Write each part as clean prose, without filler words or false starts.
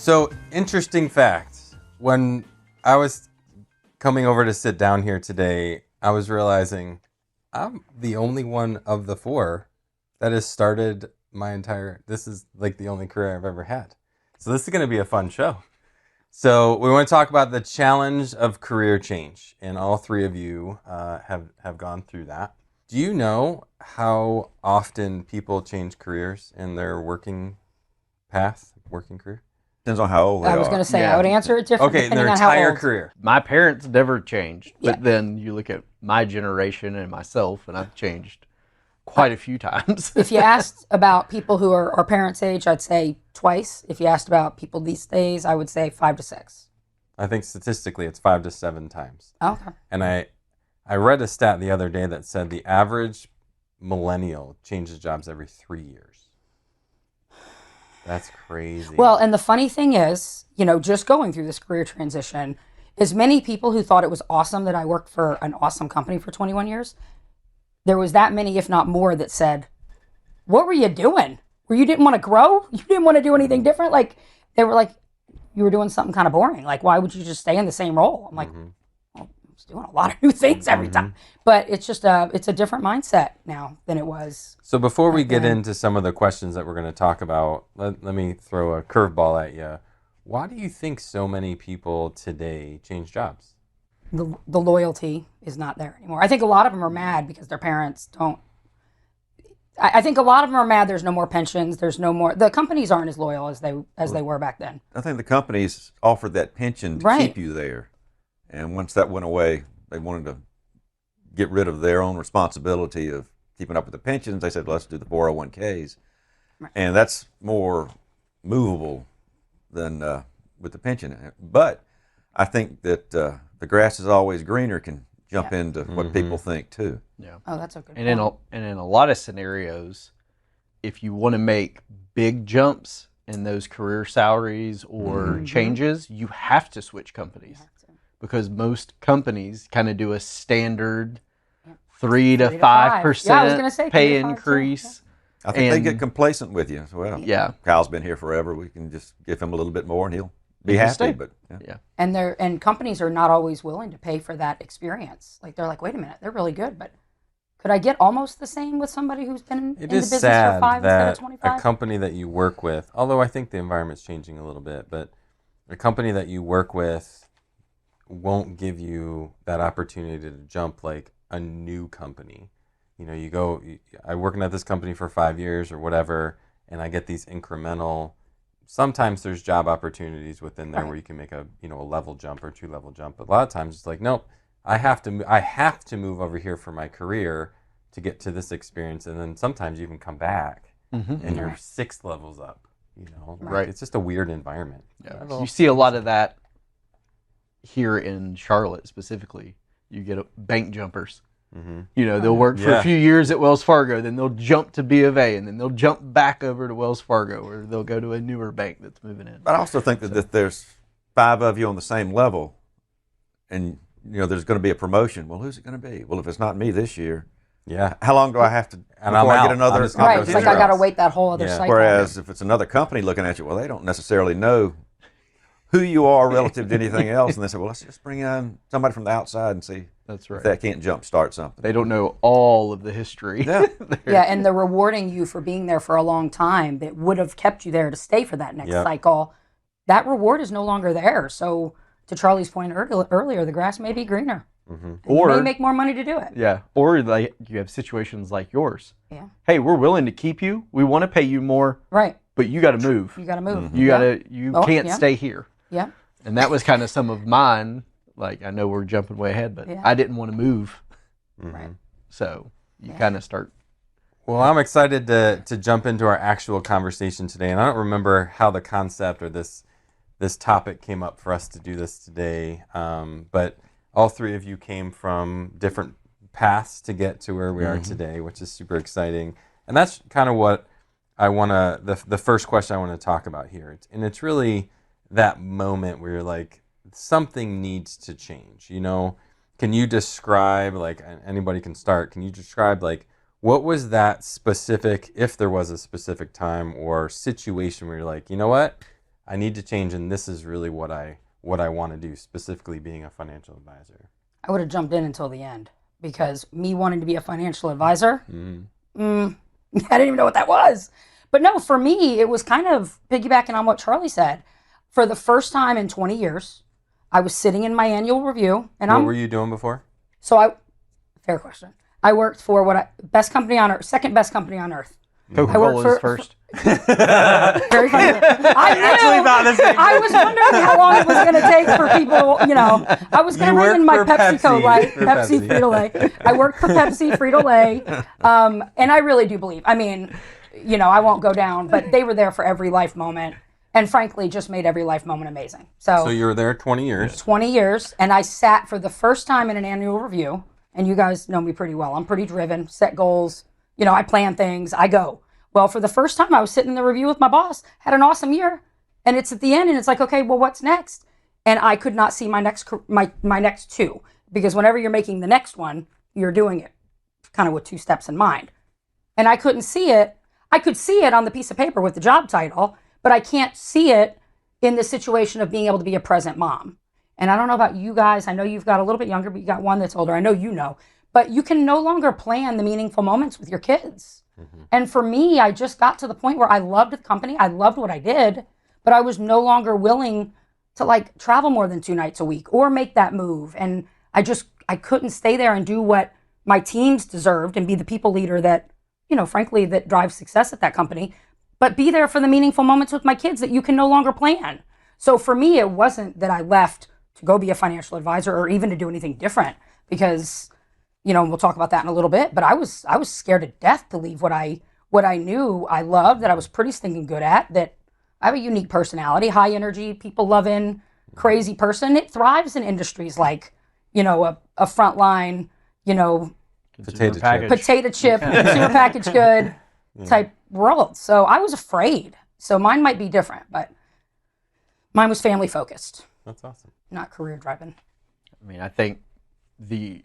So, interesting fact. When I was coming over to sit down here today, I was realizing I'm the only one of the four that has started this is like the only career I've ever had. So this is going to be a fun show. So we want to talk about the challenge of career change. And all three of you have gone through that. Do you know how often people change careers in their working career? Depends on how old they are. I was going to say, I would answer it different Okay, in depending their on how entire old. career. My parents never changed, but Yeah. then you look at my generation and myself, and I've changed quite a few times. If you asked about people who are our parents' age, I'd say twice. If you asked about people these days, I would say 5 to 6. I think statistically it's 5 to 7 times. Okay. And I read a stat the other day that said the average millennial changes jobs every 3 years. That's crazy. Well, and the funny thing is, just going through this career transition, as many people who thought it was awesome that I worked for an awesome company for 21 years, there was that many, if not more, that said, what were you doing? Where you didn't want to grow? You didn't want to do anything different? Like, they were like, you were doing something kind of boring. Like, why would you just stay in the same role? I'm like, well, I was doing a lot of new things every time. But it's just it's a different mindset now than it was. So before we get then. into some of the questions that we're going to talk about, let me throw a curveball at you. Why do you think so many people today change jobs? The loyalty is not there anymore. I think a lot of them are mad because their parents don't. I think a lot of them are mad there's no more pensions. There's no more. The companies aren't as loyal as they were back then. I think the companies offered that pension to keep you there. And once that went away, they wanted to get rid of their own responsibility of keeping up with the pensions. They said, let's do the 401ks. Right. And that's more movable than with the pension. But I think that the grass is always greener can jump into what people think too. Yeah. Oh, that's a good And point. in a lot of scenarios, if you want to make big jumps in those career salaries or changes, you have to switch companies. Because most companies kind of do a standard 3 to 5% Yeah, I was gonna say 3 pay to 5 too. increase. I think they And- get complacent with you as well. Yeah. Kyle's been here forever. We can just give him a little bit more and he'll be He can happy. stay. But Yeah. And companies are not always willing to pay for that experience. Like, they're like, wait a minute, they're really good, but could I get almost the same with somebody who's been in the It is business sad for 5 instead of that 25? a company that you work with, although I think the environment's changing a little bit, but a company that you work with won't give you that opportunity to jump like a new company. I'm working at this company for 5 years or whatever, and I get these incremental. Sometimes there's job opportunities within there where you can make a level jump or 2-level jump. But a lot of times it's like, nope, I have to move over here for my career to get to this experience, and then sometimes you even come back and you're 6 levels up. Right. It's just a weird environment. Yeah. You see a lot of that here in Charlotte specifically. You get bank jumpers. They'll work for a few years at Wells Fargo, then they'll jump to B of A, and then they'll jump back over to Wells Fargo, or they'll go to a newer bank that's moving in. But I also think that if there's 5 of you on the same level and there's going to be a promotion, well, who's it going to be? Well, if it's not me this year, how long do I have to And before I'm I out. get another I'm just gonna Right, go it's like somewhere I got to else. wait that whole other Yeah. cycle. Whereas if it's another company looking at you, well, they don't necessarily know who you are relative to anything else, and they say, well, let's just bring in somebody from the outside and see That's if right. that can't jumpstart something. They don't know all of the history. Yeah. Yeah, and they're rewarding you for being there for a long time that would have kept you there to stay for that next Yep. cycle. That reward is no longer there. So, to Charlie's point earlier, the grass may be greener. And you may make more money to do it. Yeah, or like you have situations like yours. Yeah. Hey, we're willing to keep you. We want to pay you more, Right. but you got to move. You got to move. You Oh, can't yeah. stay here. Yeah. And that was kind of some of mine. Like, I know we're jumping way ahead, but Yeah. I didn't want to move. Right. So you kind of start. Well, I'm excited to jump into our actual conversation today, and I don't remember how the concept or this topic came up for us to do this today, but all three of you came from different paths to get to where we are today, which is super exciting. And that's kind of what I want to, the first question I want to talk about here. And it's really that moment where you're like, something needs to change. Can you describe, like, anybody can start, can you describe, like, what was that specific, if there was a specific time or situation where you're like, you know what, I need to change, and this is really what I want to do, specifically being a financial advisor? I would have jumped in until the end because me wanting to be a financial advisor, I didn't even know what that was. But no, for me, it was kind of piggybacking on what Charlie said. For the first time in 20 years, I was sitting in my annual review, and What were you doing before? Fair question. I worked for best company on earth, second best company on earth. Coca-Cola's first. Very funny. I actually thought the same. I was wondering how long it was going to take for people, I was going to bring in my PepsiCo Pepsi Frito-Lay. I worked for Pepsi Frito-Lay, and I really do believe. I mean, I won't go down, but they were there for every life moment, and frankly, just made every life moment amazing. So you were there 20 years. 20 years, and I sat for the first time in an annual review, and you guys know me pretty well. I'm pretty driven, set goals. I plan things, I go. Well, for the first time, I was sitting in the review with my boss, had an awesome year, and it's at the end, and it's like, okay, well, what's next? And I could not see my next two, because whenever you're making the next one, you're doing it kind of with 2 steps in mind. And I couldn't see it. I could see it on the piece of paper with the job title, but I can't see it in the situation of being able to be a present mom. And I don't know about you guys. I know you've got a little bit younger, but you got one that's older. I know you know. But you can no longer plan the meaningful moments with your kids. And for me, I just got to the point where I loved the company. I loved what I did, but I was no longer willing to travel more than 2 nights a week or make that move. And I couldn't stay there and do what my teams deserved and be the people leader that, frankly, that drives success at that company, but be there for the meaningful moments with my kids that you can no longer plan. So for me, it wasn't that I left to go be a financial advisor or even to do anything different because, we'll talk about that in a little bit, but I was scared to death to leave what I knew I loved, that I was pretty stinking good at, that I have a unique personality, high energy, people loving, crazy person. It thrives in industries like, a frontline, potato chip, consumer packaged good type world. So I was afraid. So mine might be different, but mine was family focused. That's awesome. Not career driven. I mean, I think the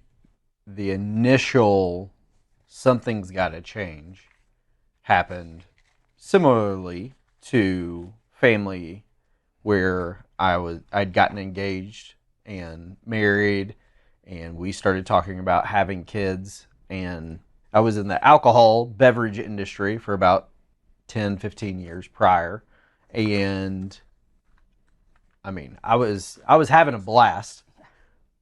initial something's got to change happened similarly to family, where I'd gotten engaged and married, and we started talking about having kids, and I was in the alcohol beverage industry for about 10-15 years prior, and I mean, I was having a blast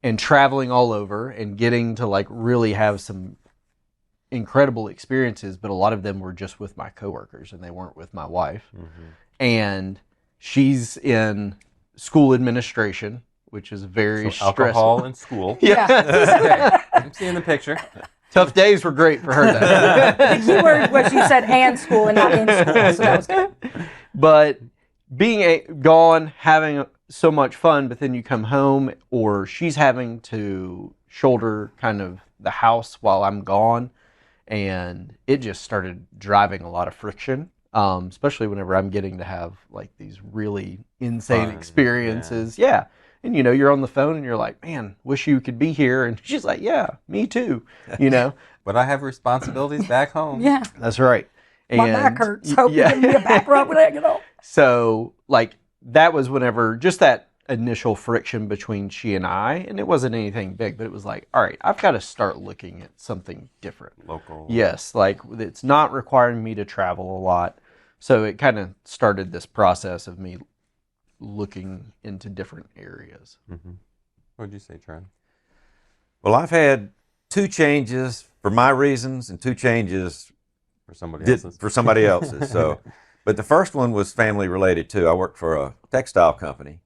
and traveling all over and getting to really have some incredible experiences, but a lot of them were just with my coworkers and they weren't with my wife. And she's in school administration, which is very stressful. Alcohol in school. Yeah. I'm seeing the picture. Tough days were great for her though. The key word was you said and school and not in school, so that was good. But being gone, having so much fun, but then you come home, or she's having to shoulder kind of the house while I'm gone, and it just started driving a lot of friction, especially whenever I'm getting to have these really insane experiences. Yeah. And you're on the phone and you're like, man, wish you could be here. And she's like, yeah, me too. But I have responsibilities back home. Yeah. That's right. My back hurts. So you give me a back rub when I get home. So that was whenever just that initial friction between she and I, and it wasn't anything big, but it was like, all right, I've got to start looking at something different. Local. Yes. It's not requiring me to travel a lot. So it kind of started this process of me looking into different areas. What would you say, Charlie? Well, I've had 2 changes for my reasons and 2 changes for somebody else's. So, but the first one was family related too. I worked for a textile company,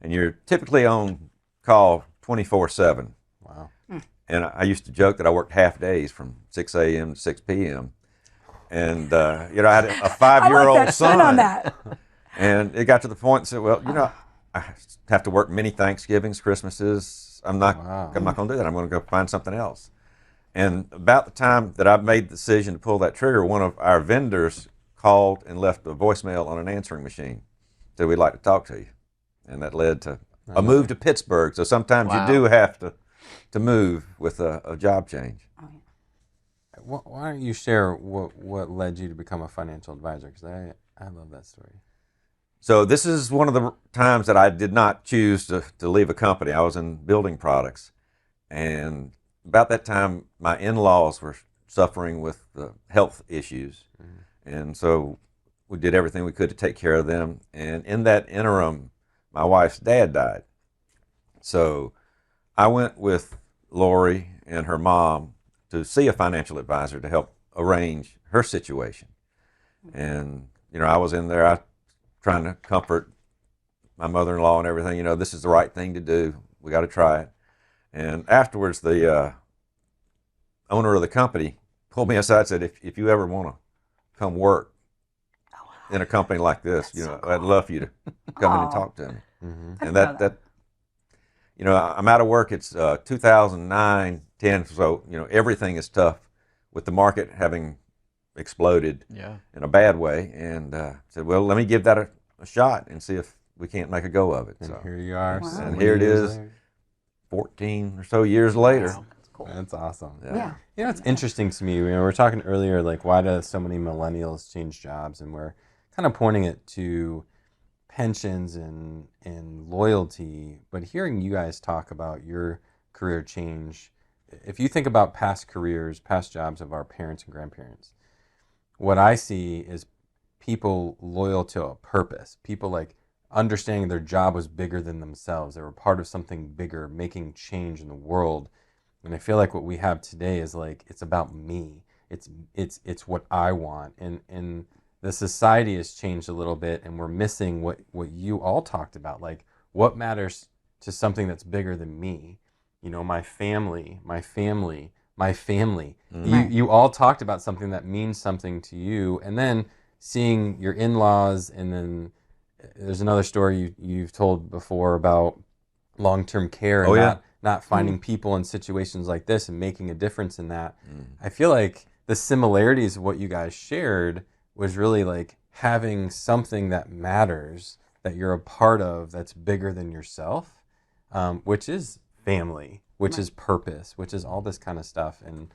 and you're typically on call 24/7. Wow. And I used to joke that I worked half days from 6 a.m. to 6 p.m. And I had a 5-year-old I like that son on that. And it got to the point and said, well, I have to work many Thanksgivings, Christmases. I'm not going to do that. I'm going to go find something else. And about the time that I made the decision to pull that trigger, one of our vendors called and left a voicemail on an answering machine. Said, we'd like to talk to you. And that led to a move to Pittsburgh. So sometimes you do have to move with a job change. Why don't you share what led you to become a financial advisor? Because I love that story. So this is one of the times that I did not choose to leave a company. I was in building products. And about that time, my in-laws were suffering with health issues. And so we did everything we could to take care of them. And in that interim, my wife's dad died. So I went with Lori and her mom to see a financial advisor to help arrange her situation. And, I was in there trying to comfort my mother-in-law and everything. This is the right thing to do. We got to try it. And afterwards, the owner of the company pulled me aside and said, if you ever want to come work in a company like this, so cool. I'd love for you to come in and talk to me. And that I'm out of work. It's 2009, 10. So, everything is tough with the market having exploded in a bad way. And said, well, let me give that a shot and see if we can't make a go of it. And so here you are. Wow. And here it is, later. 14 or so years later. Wow. That's cool. That's awesome. Yeah. It's interesting to me. We were talking earlier, like, why do so many millennials change jobs? And we're kind of pointing it to pensions and loyalty. But hearing you guys talk about your career change, if you think about past careers, past jobs of our parents and grandparents, what I see is people loyal to a purpose. People like understanding their job was bigger than themselves. They were part of something bigger, making change in the world. And I feel like what we have today is like, it's about me. It's what I want. And the society has changed a little bit, and we're missing what you all talked about. Like, what matters to something that's bigger than me? My family. You all talked about something that means something to you, and then seeing your in-laws, and then there's another story you've told before about long-term care and not finding people in situations like this and making a difference in that. I feel like the similarities of what you guys shared was really like having something that matters, that you're a part of, that's bigger than yourself, which is family, which is purpose, which is all this kind of stuff. And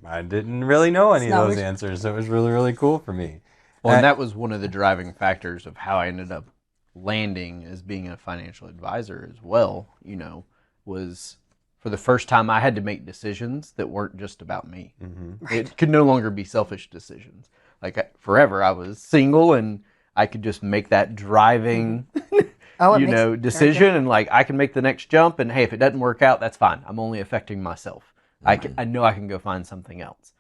I didn't really know any of those answers, so it was really, really cool for me. Well, and that was one of the driving factors of how I ended up landing as being a financial advisor as well, was for the first time I had to make decisions that weren't just about me. Right. It could no longer be selfish decisions. Like forever I was single and I could just make that driving decision, and like I can make the next jump, and hey, if it doesn't work out, that's fine. I'm only affecting myself. I know I can go find something else.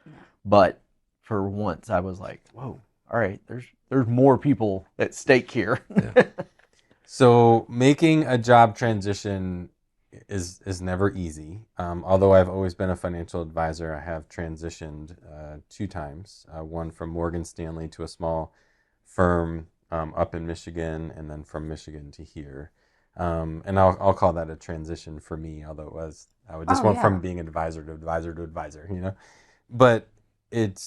But for once I was like, whoa, all right, there's more people at stake here. So making a job transition is never easy. Although I've always been a financial advisor, I have transitioned 2 times. One from Morgan Stanley to a small firm up in Michigan, and then from Michigan to here. And I'll call that a transition for me, although I just went from being advisor to advisor to advisor, But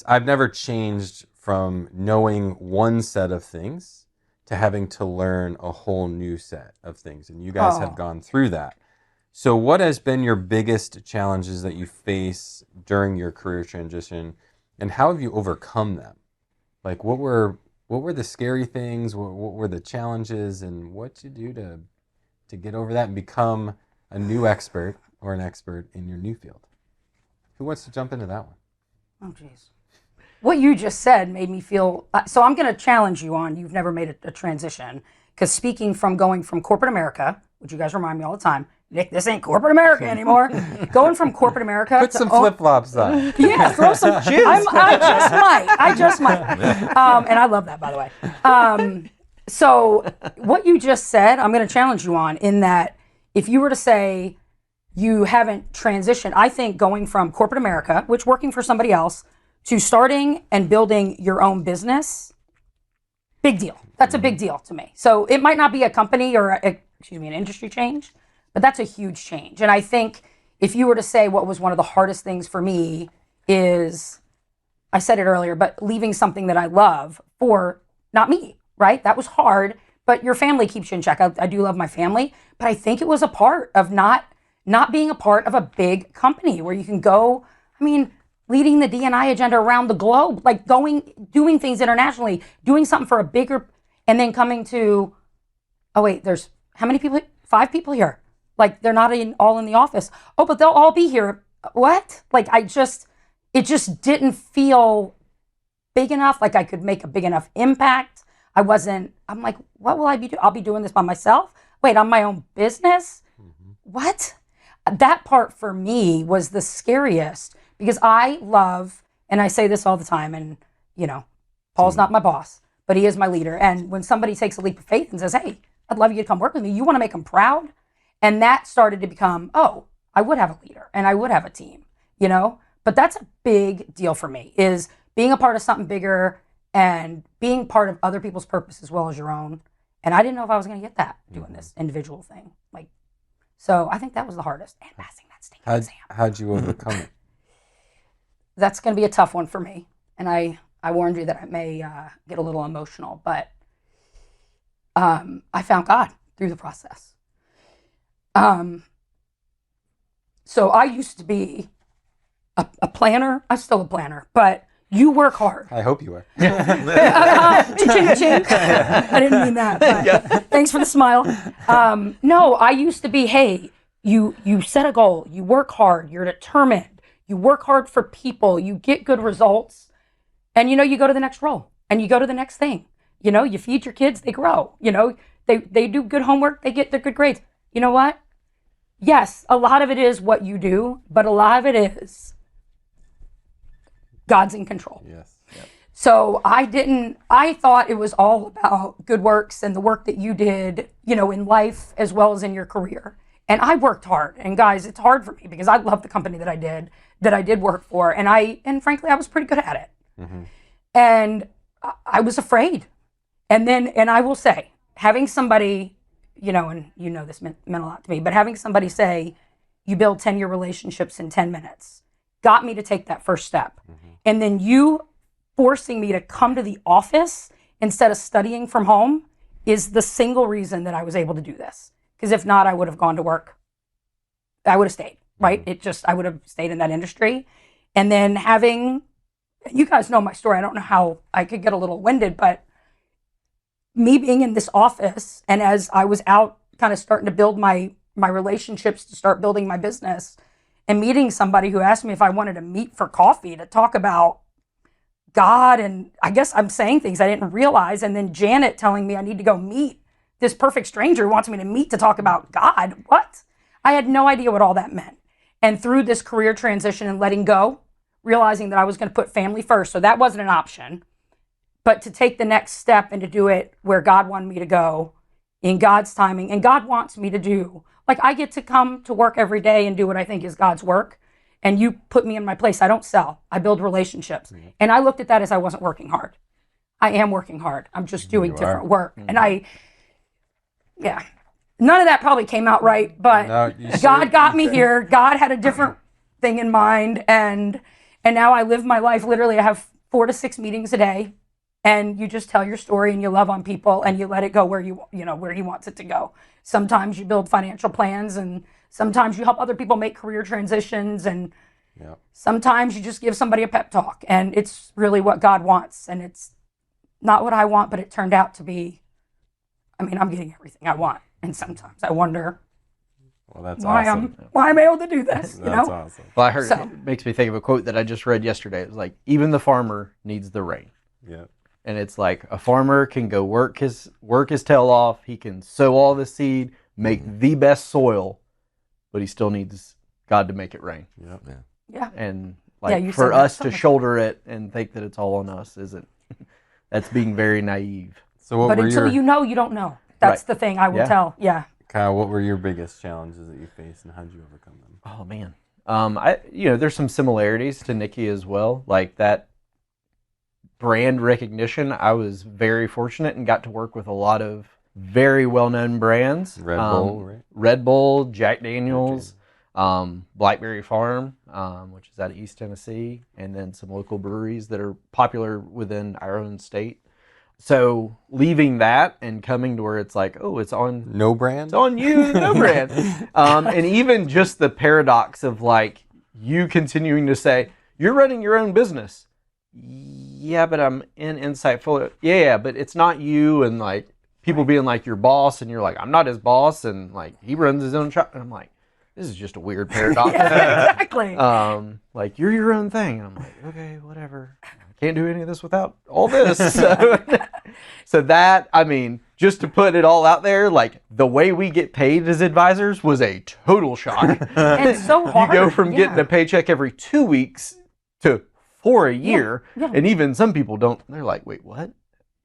I've never changed from knowing one set of things to having to learn a whole new set of things. And you guys have gone through that. So what has been your biggest challenges that you face during your career transition, and how have you overcome them? Like, what were the scary things? What were the challenges, and what you do to get over that and become a new expert or an expert in your new field? Who wants to jump into that one? Oh, geez. What you just said made me feel, so I'm going to challenge you on, you've never made a transition, because speaking from going from corporate America, which you guys remind me all the time, Nick, this ain't corporate America anymore. Going from corporate America Put some flip-flops on. Yeah, throw some shoes. I just might. And I love that, by the way. So what you just said, I'm going to challenge you on, in that if you were to say you haven't transitioned, I think going from corporate America, which working for somebody else, to starting and building your own business, big deal. That's a big deal to me. So it might not be a company or an industry change, but that's a huge change. And I think if you were to say what was one of the hardest things for me is, I said it earlier, but leaving something that I love for not me, right? That was hard, but your family keeps you in check. I do love my family, but I think it was a part of not being a part of a big company where you can go, leading the D&I agenda around the globe, like doing things internationally, doing something for a bigger, And then coming to, oh wait, there's how many people? 5 people here. Like they're not all in the office. Oh, but they'll all be here. What? Like it just didn't feel big enough. Like I could make a big enough impact. I'm like, what will I be doing? I'll be doing this by myself. Wait, I'm my own business. What? That part for me was the scariest because I love, and I say this all the time, and Paul's not my boss, but he is my leader. And when somebody takes a leap of faith and says, hey, I'd love you to come work with me, you want to make them proud? And that started to become, oh, I would have a leader and I would have a team, But that's a big deal for me, is being a part of something bigger and being part of other people's purpose as well as your own. And I didn't know if I was going to get that doing this individual thing. So I think that was the hardest. And passing that state exam. How'd you overcome it? That's going to be a tough one for me. And I warned you that I may get a little emotional, but I found God through the process. So I used to be a planner. I'm still a planner, but you work hard. I hope you are. Ching, ching. I didn't mean that, but thanks for the smile. No, I used to be, hey, you set a goal, you work hard, you're determined, you work hard for people, you get good results, and you go to the next role, and you go to the next thing. You feed your kids, they grow. They do good homework, they get their good grades. You know what? Yes, a lot of it is what you do, but a lot of it is God's in control. Yes. Yep. So I thought it was all about good works and the work that you did, in life as well as in your career. And I worked hard. And guys, it's hard for me because I love the company that I did work for. And frankly, I was pretty good at it. Mm-hmm. And I was afraid. And I will say, having somebody, and this meant a lot to me, but having somebody say, you build 10-year relationships in 10 minutes, got me to take that first step. Mm-hmm. And then you forcing me to come to the office instead of studying from home is the single reason that I was able to do this. Because if not, I would have gone to work. I would have stayed, right? I would have stayed in that industry. And then you guys know my story. I don't know how I could get a little winded, but me being in this office, and as I was out kind of starting to build my relationships to start building my business, and meeting somebody who asked me if I wanted to meet for coffee to talk about God, and I guess I'm saying things I didn't realize, and then Janet telling me I need to go meet this perfect stranger who wants me to meet to talk about God. What? I had no idea what all that meant. And through this career transition and letting go, realizing that I was going to put family first, so that wasn't an option, but to take the next step and to do it where God wanted me to go in God's timing, and God wants me to do. Like, I get to come to work every day and do what I think is God's work. And you put me in my place. I don't sell. I build relationships. Mm-hmm. And I looked at that as I wasn't working hard. I am working hard. I'm just doing different work. Mm-hmm. And none of that probably came out right, but no, God got me here. God had a different thing in mind. And now I live my life. Literally, I have 4 to 6 meetings a day. And you just tell your story and you love on people and you let it go where where he wants it to go. Sometimes you build financial plans, and sometimes you help other people make career transitions, and sometimes you just give somebody a pep talk, and it's really what God wants. And it's not what I want, but it turned out to be, I'm getting everything I want. And sometimes I wonder why I'm able to do this. That's awesome. Well, I heard it makes me think of a quote that I just read yesterday. It was like, even the farmer needs the rain. Yeah. And it's like a farmer can go work his tail off. He can sow all the seed, make the best soil, but he still needs God to make it rain. Yep. Yeah. And for us to shoulder it and think that it's all on us that's being very naive. So until you know, you don't know. That's the thing I will tell. Yeah. Kyle, what were your biggest challenges that you faced, and how did you overcome them? Oh man. There's some similarities to Nikki as well. Like that brand recognition, I was very fortunate and got to work with a lot of very well-known brands. Red Bull, right? Red Bull, Jack Daniels, Blackberry Farm, which is out of East Tennessee, and then some local breweries that are popular within our own state. So leaving that and coming to where it's like, oh, it's on... No brand? It's on you, no brand. And even just the paradox of like you continuing to say, you're running your own business. yeah, but I'm in Insightful. Yeah, but it's not you. And like people being like your boss, and you're like, I'm not his boss, and like he runs his own shop. And I'm like, this is just a weird paradox. Yeah, exactly. Like you're your own thing. And I'm like, okay, whatever. I can't do any of this without all this. So that, I mean, just to put it all out there, like the way we get paid as advisors was a total shock. It's so hard. You go from getting a paycheck every 2 weeks to 4 a year, and even some people don't. They're like, wait, what?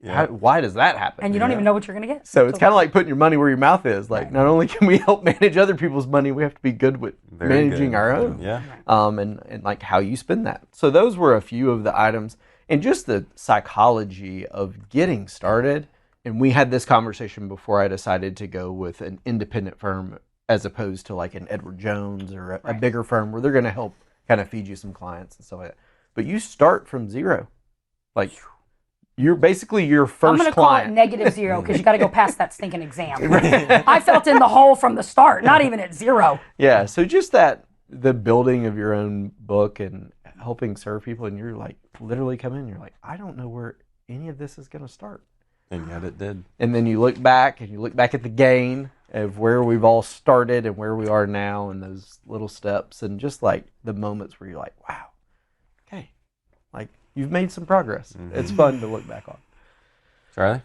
Yeah. Why does that happen? And you don't even know what you're going to get. So it's kind of like putting your money where your mouth is. Like, not only can we help manage other people's money, we have to be good with managing our own. Yeah. And like how you spend that. So those were a few of the items, and just the psychology of getting started. And we had this conversation before I decided to go with an independent firm as opposed to like an Edward Jones or a bigger firm where they're going to help kind of feed you some clients and stuff like that. But you start from zero. Like, you're basically your first I'm going to call it -0 because you got to go past that stinking exam. I felt in the hole from the start, not even at 0. Yeah, so just that, the building of your own book and helping serve people, and you're like, literally come in, you're like, I don't know where any of this is going to start. And yet it did. And then you look back, and you look back at the gain of where we've all started and where we are now, and those little steps, and just like the moments where you're like, wow, okay, like you've made some progress. Mm-hmm. It's fun to look back on. Charlie?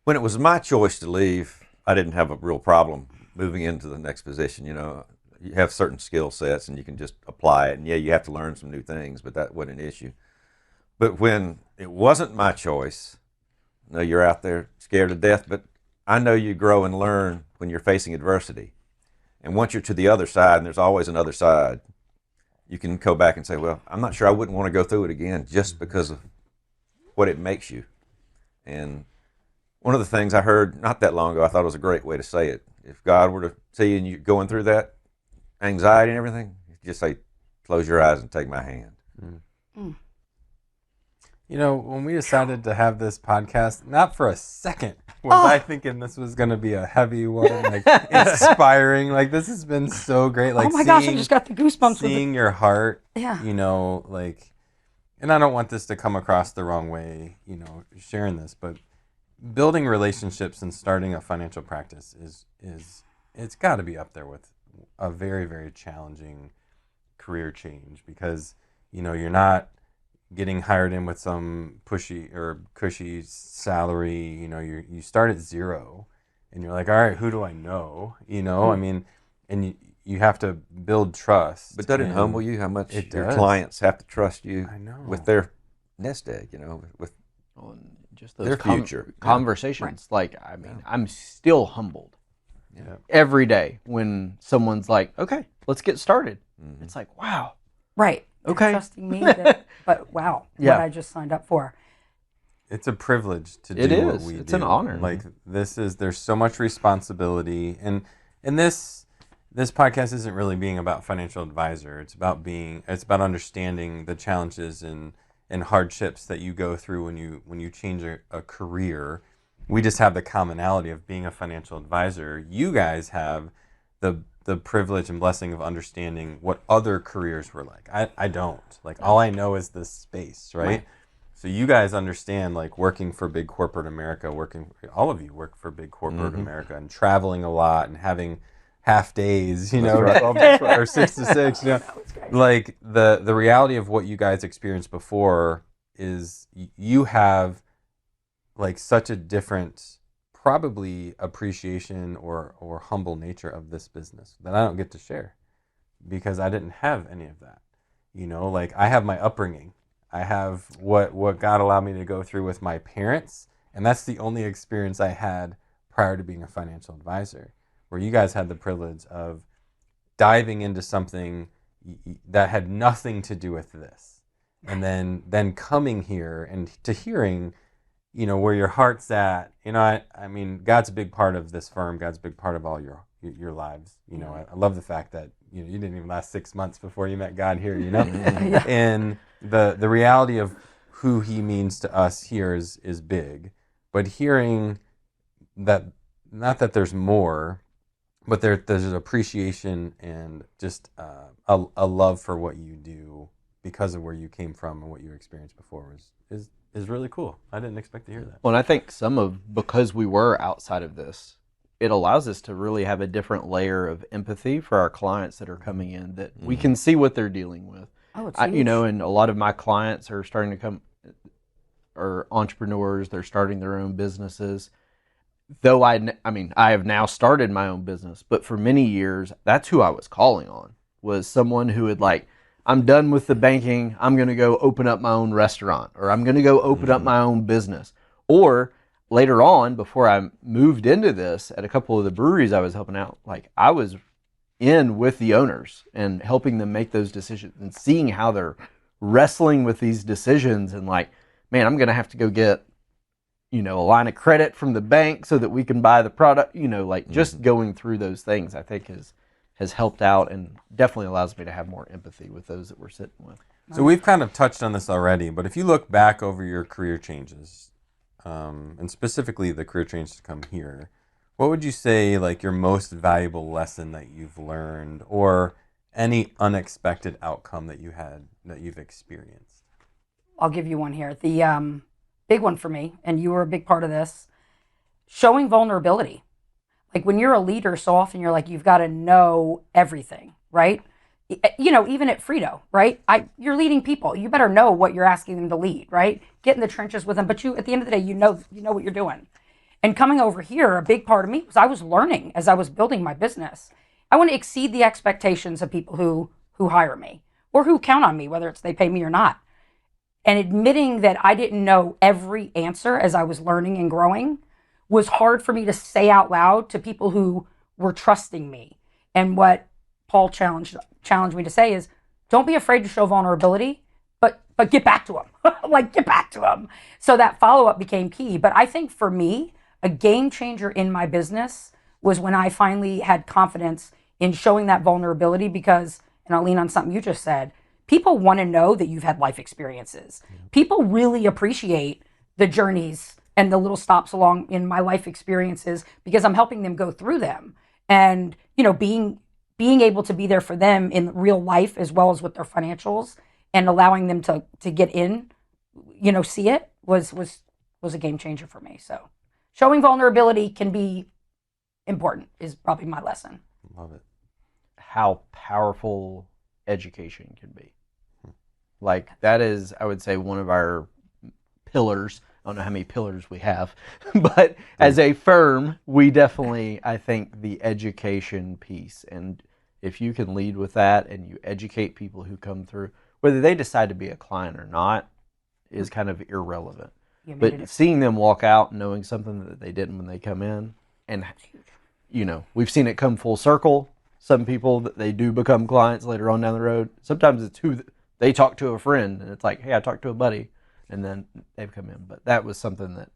When it was my choice to leave, I didn't have a real problem moving into the next position. You know, you have certain skill sets and you can just apply it. And yeah, you have to learn some new things, but that wasn't an issue. But when it wasn't my choice, I know you're out there scared to death, but I know you grow and learn when you're facing adversity. And once you're to the other side, and there's always another side, you can go back and say, well, I'm not sure I wouldn't want to go through it again just because of what it makes you. And one of the things I heard not that long ago, I thought it was a great way to say it. If God were to see you and you're going through that anxiety and everything, just say, close your eyes and take my hand. Mm. You know, when we decided to have this podcast, not for a second was I thinking this was going to be a heavy one, like inspiring. Like, this has been so great. Like, oh my gosh, I just got the goosebumps. Seeing your heart, yeah. You know, like, and I don't want this to come across the wrong way, you know, sharing this, but building relationships and starting a financial practice is it's got to be up there with a very, very challenging career change because, you know, you're not getting hired in with some pushy or cushy salary. You know, you start at 0 and you're like, all right, who do I know? You know, I mean, and you have to build trust. But doesn't it humble you how much your does. Clients have to trust you with their nest egg, you know, with just those their future conversations. Right. Like, I mean, I'm still humbled every day when someone's like, okay, let's get started. Mm-hmm. It's like, wow. Right. Okay. You're trusting me, but wow, what I just signed up for. It's a privilege to do what we do. It's an honor. Like, there's so much responsibility, and this podcast isn't really being about financial advisor. It's about understanding the challenges and hardships that you go through when you change a career. We just have the commonality of being a financial advisor. You guys have the privilege and blessing of understanding what other careers were like. I don't. Like, all I know is this space, right? So you guys understand, like, working for big corporate America, all of you work for big corporate America, and traveling a lot and having half days, you know, 12 to or 6 to 6, you know. Like, the reality of what you guys experienced before is you have, like, such a different probably appreciation or humble nature of this business that I don't get to share because I didn't have any of that. You know, like, I have my upbringing. I have what God allowed me to go through with my parents, and that's the only experience I had prior to being a financial advisor, where you guys had the privilege of diving into something that had nothing to do with this. And then coming here and to hearing, you know, where your heart's at. You know, I mean, God's a big part of this firm. God's a big part of all your lives. You know, I love the fact that, you know, you didn't even last 6 months before you met God here, you know? And the reality of who he means to us here is big. But hearing that, not that there's more, but there's an appreciation and just a love for what you do because of where you came from and what you experienced before is really cool. I didn't expect to hear that. Well, and I think because we were outside of this, it allows us to really have a different layer of empathy for our clients that are coming in, that we can see what they're dealing with. Oh, it's huge. And a lot of my clients are starting to come, are entrepreneurs, they're starting their own businesses. Though I have now started my own business, but for many years, that's who I was calling on, was someone who would like, I'm done with the banking, I'm going to go open up my own restaurant, or I'm going to go open up my own business. Or later on, before I moved into this, at a couple of the breweries I was helping out, like I was in with the owners and helping them make those decisions and seeing how they're wrestling with these decisions, and like, man, I'm going to have to go get a line of credit from the bank so that we can buy the product, like just going through those things, I think has helped out and definitely allows me to have more empathy with those that we're sitting with. So we've kind of touched on this already, but if you look back over your career changes, and specifically the career change to come here, what would you say like your most valuable lesson that you've learned, or any unexpected outcome that you've experienced? I'll give you one here. The big one for me, and you were a big part of this, showing vulnerability. Like when you're a leader, so often you're like, you've got to know everything, right? Even at Frito, right? You're leading people. You better know what you're asking them to lead, right? Get in the trenches with them. But at the end of the day, you know what you're doing. And coming over here, a big part of me was I was learning as I was building my business. I want to exceed the expectations of people who hire me or who count on me, whether it's they pay me or not. And admitting that I didn't know every answer as I was learning and growing was hard for me to say out loud to people who were trusting me. And what Paul challenged me to say is, don't be afraid to show vulnerability, but get back to them. Like, get back to them. So that follow-up became key. But I think for me, a game changer in my business was when I finally had confidence in showing that vulnerability, because, and I'll lean on something you just said, people want to know that you've had life experiences. People really appreciate the journeys and the little stops along in my life experiences, because I'm helping them go through them. And, being able to be there for them in real life as well as with their financials, and allowing them to get in, see it was a game changer for me. So showing vulnerability can be important is probably my lesson. Love it. How powerful education can be. Like that is, I would say, one of our pillars. I don't know how many pillars we have, but as a firm, we definitely, I think, the education piece. And if you can lead with that and you educate people who come through, whether they decide to be a client or not is kind of irrelevant. But seeing them walk out knowing something that they didn't when they come in, and we've seen it come full circle. Some people that they do become clients later on down the road. Sometimes it's who they talk to a friend, and it's like, hey, I talked to a buddy, and then they've come in. But that was something that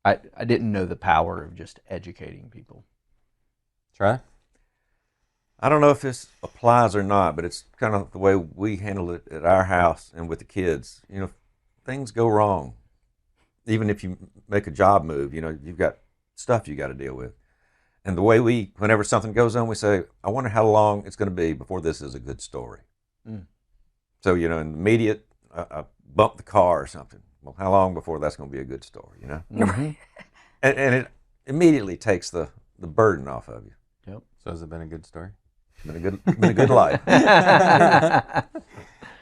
I didn't know the power of just educating people. Try. I don't know if this applies or not, but it's kind of the way we handle it at our house and with the kids. Things go wrong. Even if you make a job move, you've got stuff you got to deal with. And the way whenever something goes on, we say, I wonder how long it's going to be before this is a good story. So, in the immediate, I bumped the car or something. Well, how long before that's going to be a good story, Mm-hmm. And it immediately takes the burden off of you. Yep. So has it been a good story? Been a good life.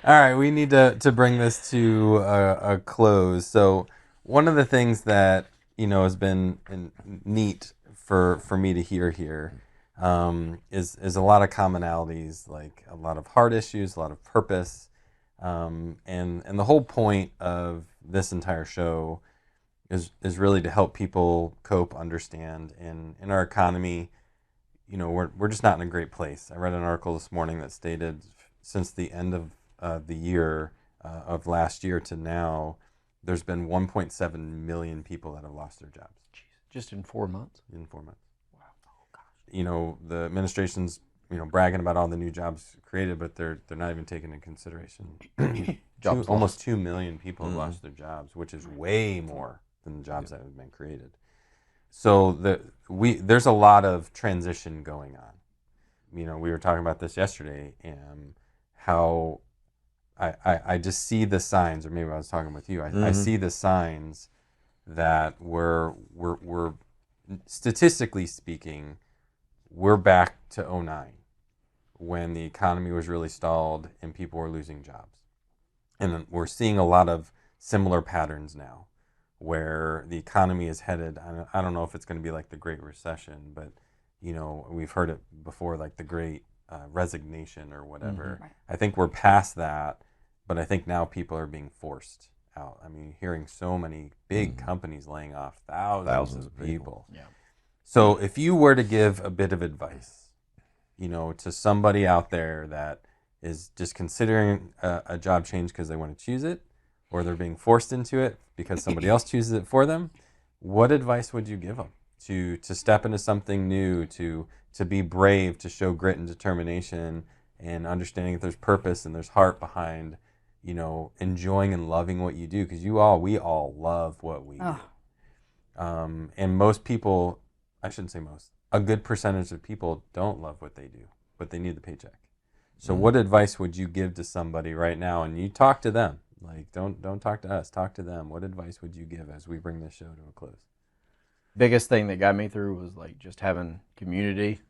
All right, we need to bring this to a close. So one of the things that has been neat for me to hear here is a lot of commonalities, like a lot of heart issues, a lot of purpose, and the whole point of this entire show is really to help people cope, understand, in our economy. We're just not in a great place. I read an article this morning that stated since the end of the year of last year to now, there's been 1.7 million people that have lost their jobs. Just in 4 months? In 4 months. Wow. Oh, gosh. The administration's, bragging about all the new jobs created, but they're not even taken into consideration. Almost 2 million people have lost their jobs, which is way more than the jobs that have been created. So there's a lot of transition going on. We were talking about this yesterday, and how I just see the signs, or maybe I was talking with you. I see the signs that we're statistically speaking, we're back to '09 when the economy was really stalled and people were losing jobs. And we're seeing a lot of similar patterns now where the economy is headed. I don't know if it's going to be like the Great Recession, but we've heard it before, like the Great Resignation or whatever. Right. I think we're past that, but I think now people are being forced out. I mean, hearing so many big companies laying off thousands of people. Yeah. So if you were to give a bit of advice, to somebody out there that is just considering a job change because they want to choose it, or they're being forced into it because somebody else chooses it for them, what advice would you give them to step into something new, to be brave, to show grit and determination, and understanding that there's purpose and there's heart behind, enjoying and loving what you do, because we all love what we do. And most people, I shouldn't say most, a good percentage of people don't love what they do, but they need the paycheck. So what advice would you give to somebody right now? And you talk to them. Like, don't talk to us. Talk to them. What advice would you give as we bring this show to a close? Biggest thing that got me through was like just having community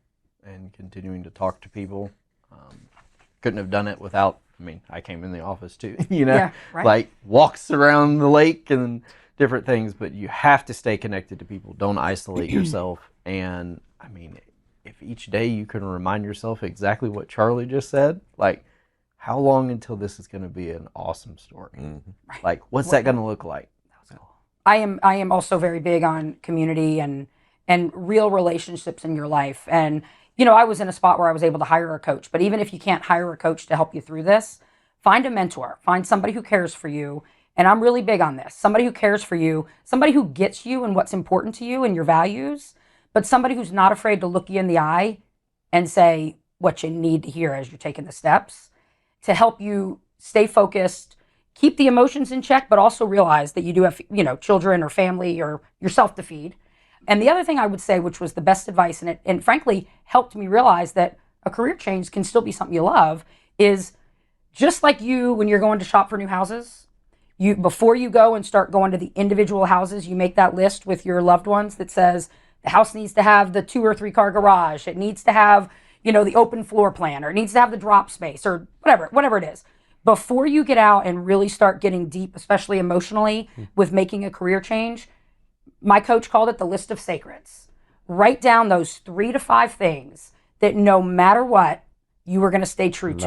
and continuing to talk to people. Couldn't have done it without, I came in the office too, Yeah, right. like walks around the lake and different things, but you have to stay connected to people. Don't isolate yourself. And if each day you can remind yourself exactly what Charlie just said, like, how long until this is going to be an awesome story? Right. Like, what's that going to look like? I am also very big on community and real relationships in your life. And I was in a spot where I was able to hire a coach. But even if you can't hire a coach to help you through this, find a mentor. Find somebody who cares for you. And I'm really big on this. Somebody who cares for you, somebody who gets you and what's important to you and your values, but somebody who's not afraid to look you in the eye and say what you need to hear as you're taking the steps to help you stay focused, keep the emotions in check, but also realize that you do have, children or family or yourself to feed. And the other thing I would say, which was the best advice, and frankly helped me realize that a career change can still be something you love, is just like you, when you're going to shop for new houses, before you go and start going to the individual houses, you make that list with your loved ones that says the house needs to have the 2 or 3 car garage. It needs to have, the open floor plan, or it needs to have the drop space, or whatever it is. Before you get out and really start getting deep, especially emotionally, with making a career change, my coach called it the list of sacreds. Write down those 3 to 5 things that no matter what, you were going to stay true to.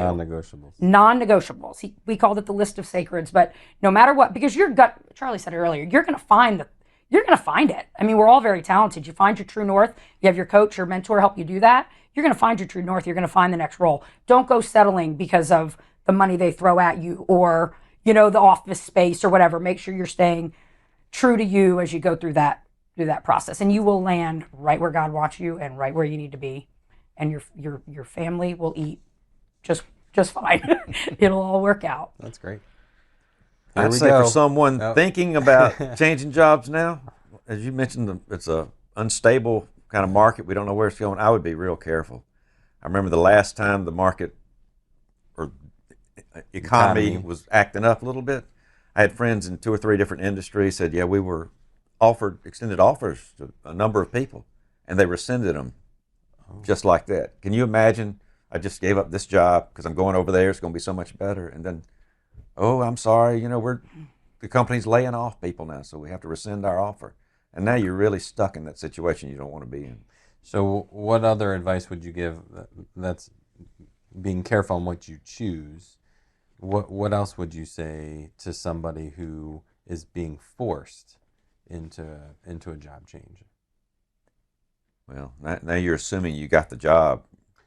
Non-negotiables. We called it the list of sacreds, but no matter what, because your gut, Charlie said it earlier, you're going to find it. We're all very talented. You find your true north. You have your coach or mentor help you do that. You're going to find your true north. You're going to find the next role. Don't go settling because of the money they throw at you or, the office space or whatever. Make sure you're staying true to you as you go through that process, and you will land right where God wants you and right where you need to be, and your family will eat just fine. It'll all work out. That's great. I'd say for someone thinking about changing jobs now, as you mentioned, it's a unstable kind of market. We don't know where it's going. I would be real careful. I remember the last time the market or economy was acting up a little bit. I had friends in 2 or 3 different industries said, we were offered extended offers to a number of people, and they rescinded them just like that. Can you imagine? I just gave up this job because I'm going over there. It's going to be so much better. And then, I'm sorry, the company's laying off people now, so we have to rescind our offer. And now you're really stuck in that situation you don't want to be in. So what other advice would you give that's being careful on what you choose? What else would you say to somebody who is being forced into a job change? Well, now you're assuming you got the job.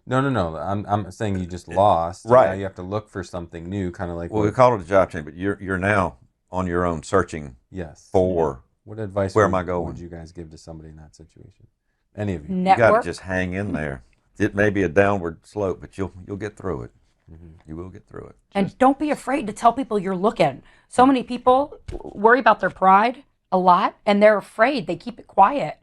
No. I'm saying you just lost. Right. Now you have to look for something new, kind of like. Well, we call it a job change, but you're now on your own searching. Yes. For. What advice? Where am I going? Would you guys give to somebody in that situation? Any of you? Network. You got to just hang in there. It may be a downward slope, but you'll get through it. Mm-hmm. You will get through it. And don't be afraid to tell people you're looking. So many people worry about their pride a lot, and they're afraid. They keep it quiet.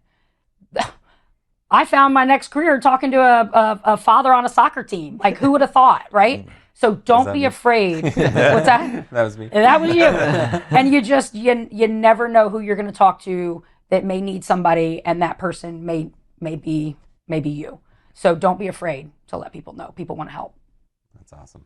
I found my next career talking to a father on a soccer team. Like, who would have thought, right? So don't that be me? afraid. What's that? That was me. That was you. And you never know who you're going to talk to that may need somebody, and that person may be you. So don't be afraid to let people know. People want to help. That's awesome.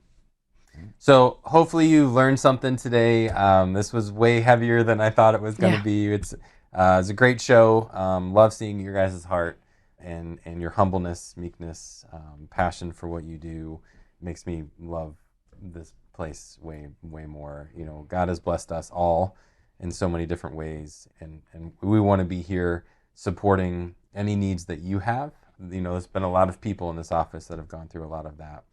So hopefully you learned something today. This was way heavier than I thought it was going to be. It's a great show. Love seeing your guys' heart and your humbleness, meekness, passion for what you do. Makes me love this place way more. You know, God has blessed us all in so many different ways, and we want to be here supporting any needs that you have. You know, there's been a lot of people in this office that have gone through a lot of that.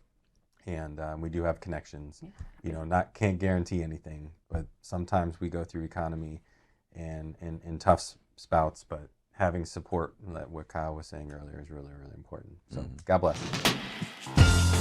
And we do have connections. You know, can't guarantee anything, but sometimes we go through economy and tough spouts. But having support, like what Kyle was saying earlier, is really important. So God bless.